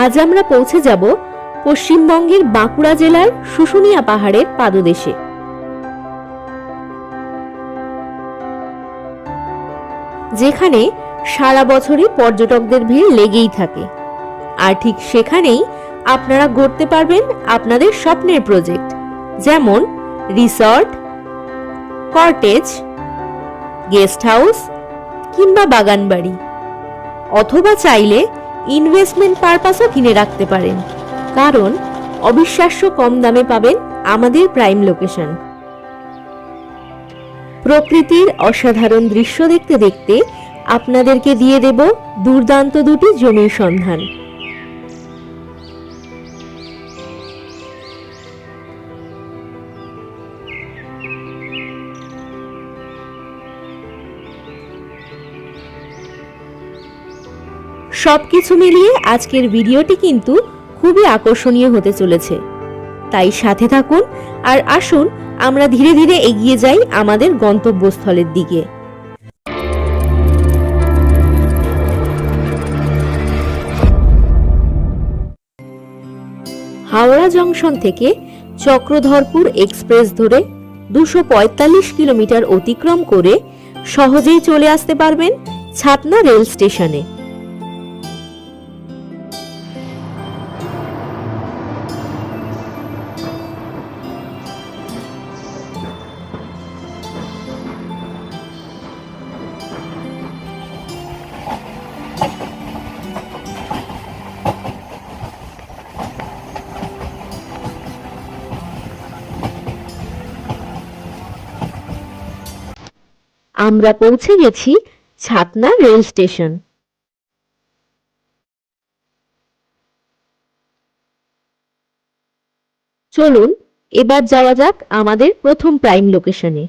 আজ আমরা পৌঁছে যাব পশ্চিমবঙ্গের বাঁকুড়া জেলার শুশুনিয়া পাহাড়ের পাদদেশে। যেখানে সারা বছরই পর্যটকদের ভিড় লেগেই থাকে। আর ঠিক সেখানেই আপনারা গড়তে পারবেন আপনাদের স্বপ্নের প্রজেক্ট, যেমন রিসর্ট, কটেজ, গেস্ট হাউস কিংবা বাগান বাড়ি, অথবা চাইলে ইনভেস্টমেন্ট পারপাসও কিনে রাখতে পারেন, কারণ অবিশ্বাস্য কম দামে পাবেন আমাদের প্রাইম লোকেশন। প্রকৃতির অসাধারণ দৃশ্য দেখতে দেখতে আপনাদেরকে দিয়ে দেব দুর্দান্ত দুটি জমির সন্ধান। সবকিছু মিলিয়ে আজকের ভিডিওটি কিন্তু খুবই আকর্ষণীয় হতে চলেছে, তাই সাথে থাকুন আর আসুন আমরা ধীরে ধীরে এগিয়ে যাই আমাদের গন্তব্যস্থলের দিকে। হাওড়া জংশন থেকে চক্রধরপুর এক্সপ্রেস ধরে 245 কিলোমিটার অতিক্রম করে সহজেই চলে আসতে পারবেন ছাতনা রেল স্টেশনে। আমরা পৌঁছে গেছি ছাতনা রেল স্টেশন। চলুন এবার যাওয়া যাক আমাদের প্রথম প্রাইম লোকেশনে।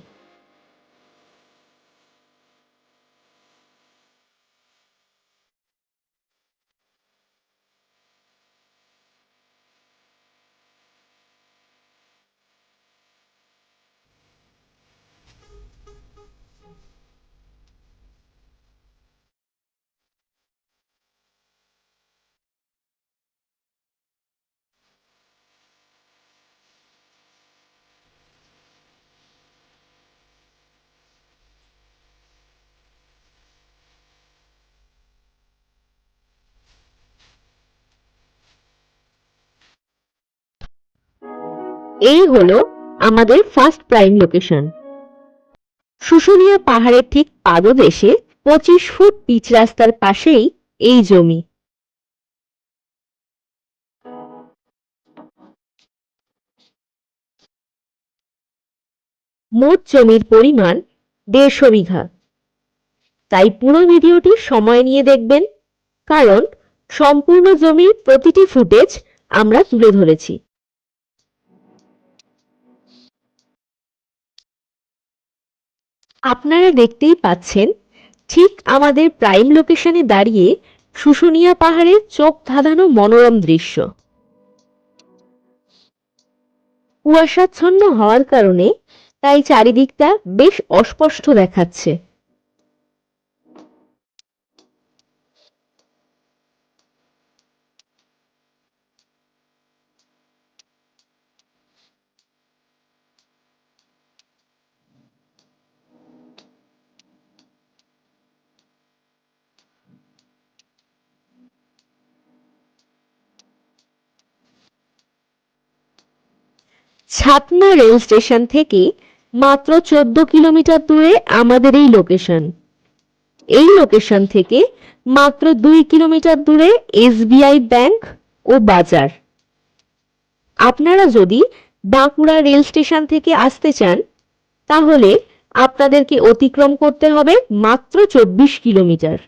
এই হলো আমাদের ফার্স্ট প্রাইম লোকেশন। শুশুনিয়া পাহাড়ের ঠিক পাদদেশে 25 ফুট পিচ রাস্তার পাশেই এই জমি। মোট জমির পরিমাণ 150 বিঘা। তাই পুরো ভিডিওটি সময় নিয়ে দেখবেন, কারণ সম্পূর্ণ জমির প্রতিটি ফুটেজ আমরা তুলে ধরেছি। আপনারা দেখতেই পাচ্ছেন ঠিক আমাদের প্রাইম লোকেশনে দাঁড়িয়ে শুশুনিয়া পাহাড়ের চোখ ধাঁধানো মনোরম দৃশ্য। কুয়াশাচ্ছন্ন হওয়ার কারণে তাই চারিদিকটা বেশ অস্পষ্ট দেখাচ্ছে। ছাতনা রেল স্টেশন থেকে মাত্র 14 কিলোমিটার দূরে আমাদের এই লোকেশন। এই লোকেশন থেকে মাত্র 2 কিলোমিটার দূরে এসবিআই ব্যাংক ও বাজার। আপনারা যদি বাঁকুড়া রেল স্টেশন থেকে আসতে চান, তাহলে আপনাদেরকে অতিক্রম করতে হবে মাত্র 24 কিলোমিটার।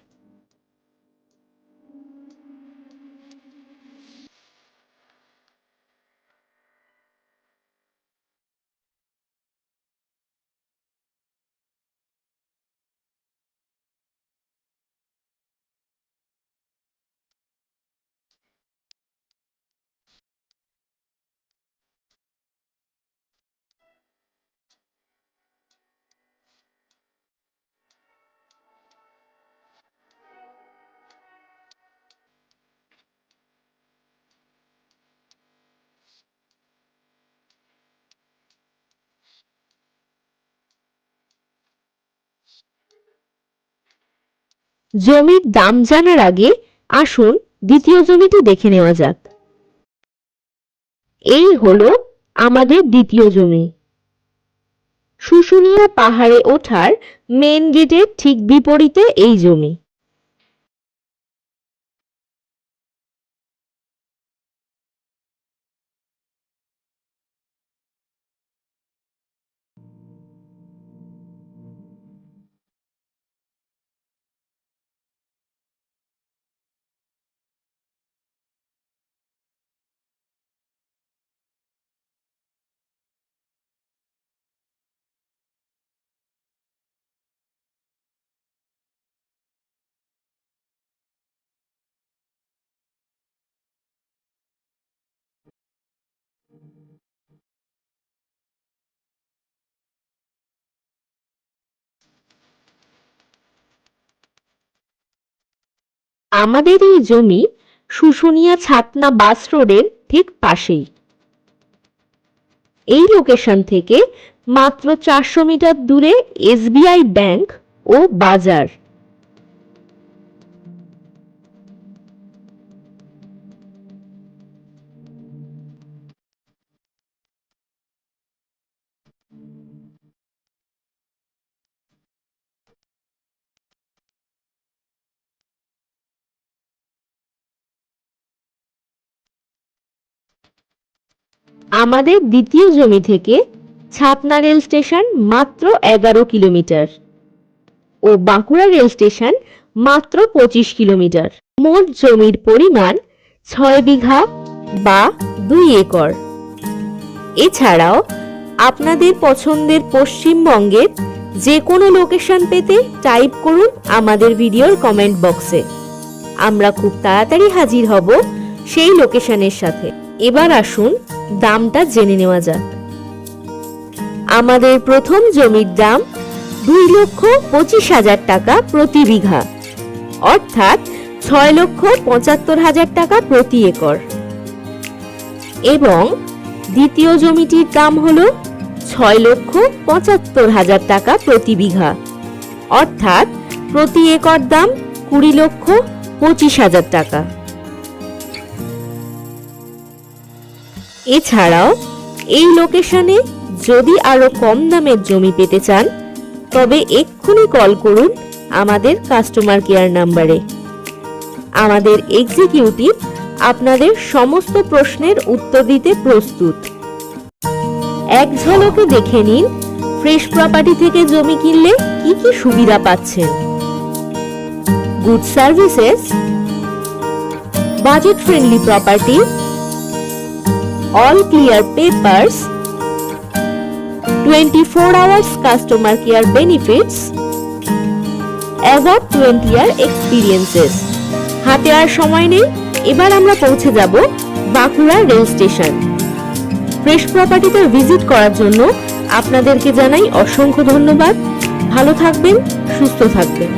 জমির দাম জানার আগে আসুন দ্বিতীয় জমিটি দেখে নেওয়া যাক। এই হলো আমাদের দ্বিতীয় জমি। শুশুনিয়া পাহাড়ে ওঠার মেন গেটের ঠিক বিপরীতে এই জমি। আমাদের এই জমি শুশুনিয়া ছাতনা বাস রোডের ঠিক পাশেই। এই লোকেশন থেকে মাত্র 400 মিটার দূরে এসবিআই ব্যাংক ও বাজার। আমাদের দ্বিতীয় জমি থেকে ছাতনা রেল স্টেশন মাত্র 11 কিলোমিটার ও বাঁকুড়া রেল স্টেশন মাত্র 25 কিলোমিটার। মোট জমির পরিমাণ 6 বিঘা বা 2 একর। এছাড়াও আপনাদের পছন্দের পশ্চিমবঙ্গের যে কোনো লোকেশন পেতে টাইপ করুন আমাদের ভিডিওর কমেন্ট বক্সে। আমরা খুব তাড়াতাড়ি হাজির হব সেই লোকেশনের সাথে। এবার আসুন দামটা জেনে নেওয়া যাক। আমাদের প্রথম জমির দাম 2,25,000 টাকা প্রতি বিঘা, অর্থাৎ 6,75,000 টাকা প্রতি একর। এবং দ্বিতীয় জমিটির দাম হলো 6,75,000 টাকা প্রতি বিঘা, অর্থাৎ প্রতি একর দাম 20,25,000 টাকা। এছাড়াও এই লোকেশনে যদি আরো কম দামের জমি পেতে চান তবে এক্ষুনি কল করুন আমাদের কাস্টমার কেয়ার নাম্বারে। আমাদের এক্সিকিউটিভ আপনাদের সমস্ত প্রশ্নের উত্তর দিতে প্রস্তুত। এক ঝলকে দেখে নিন ফ্রেশ প্রপার্টি থেকে জমি কিনলে কি কি সুবিধা পাচ্ছেন। Good services, budget friendly property, all clear papers, 24 hours customer care benefits, above 20 year experiences। হাতে আর সময় নেই, এবার আমরা পৌঁছে যাব বাঁকুড়া রেল স্টেশন। ফ্রেশ প্রপার্টিতে ভিজিট করার জন্য আপনাদেরকে জানাই অসংখ্য ধন্যবাদ। ভালো থাকবেন, সুস্থ থাকবেন।